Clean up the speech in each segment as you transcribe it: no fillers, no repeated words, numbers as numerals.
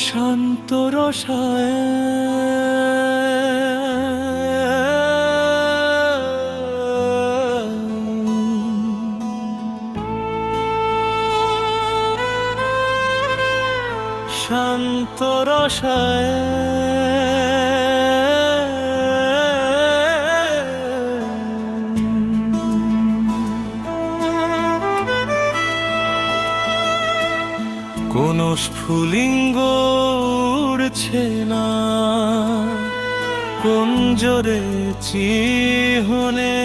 শান্ত রসায়ন, শান্ত রসায়ন। কোন স্ফুলিঙ্গ উড়ছে না কোন জোরে চিহ্নে,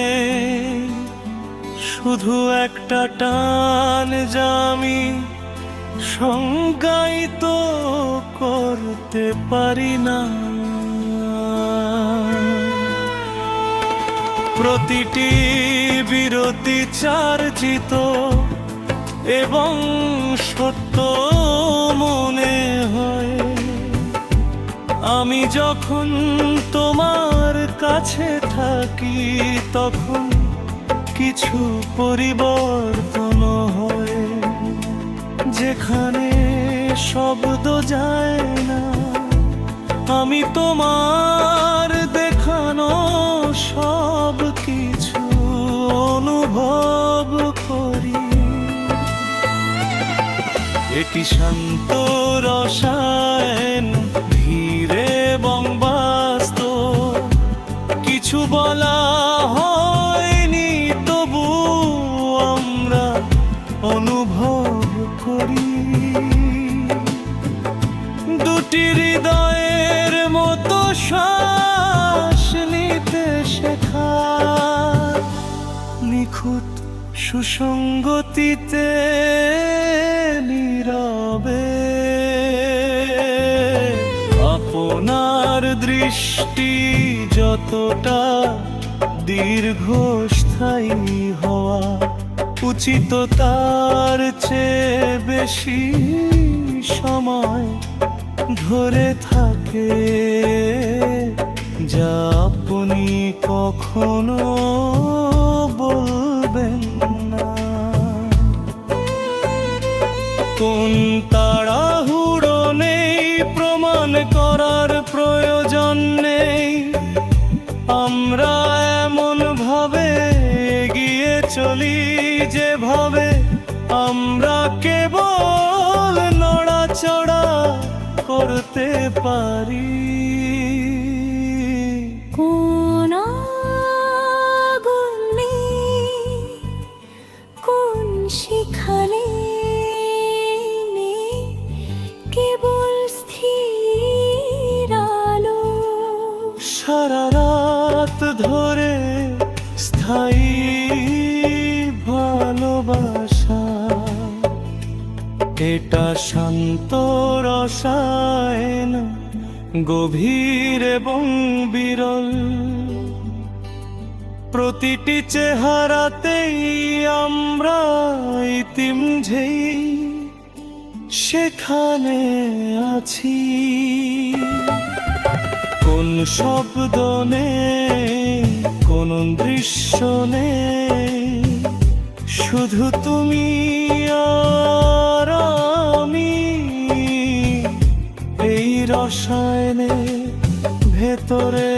শুধু একটা টান যা আমি সংজ্ঞায়িত করতে পারি না। প্রতিটি বিরতি চার্জিত এবং সত্য মনে হয় আমি যখন তোমার কাছে থাকি, তখন কিছু পরিবর্তন হয় যেখানে শব্দ যায় না। আমি তোমার দেখানো সব কিছু অনুভব করি। এটি শান্ত রসায়ন, ধীরে এবং বাস্তব। কিছু বলা হয়নি, তবু আমরা অনুভব করি। দুটি হৃদয়ের মতো শ্বাস নিতে শেখা, নিখুঁত সুসঙ্গতিতে নীরবে। আপনার দৃষ্টি যতটা দীর্ঘস্থায়ী হওয়া উচিত, তার চেয়ে বেশি সময় ধরে থাকে, যা আপনি কখনো বলবেন না। কোন তাড়াহুড়ো নেই, প্রমাণ করার প্রয়োজন নেই। আমরা এমন ভাবে এগিয়ে চলি যেভাবে আমরা কেবল নড়াচড়া করতে পারি। কোন আগুনে, কোন শিখালে কেবল স্থির আলো, সারা রাত ধরে স্থায়ী ভালোবাসা। এটা শান্ত রসায়ন, গভীর এবং বিরল। প্রতিটি চেহারাতেই আমরা ইতিমধ্যেই সেখানে আছি। কোন শব্দ নেই, কোন দৃশ্য নেই, শুধু তুমি আর আমি। এই রসায়নে ভেতরে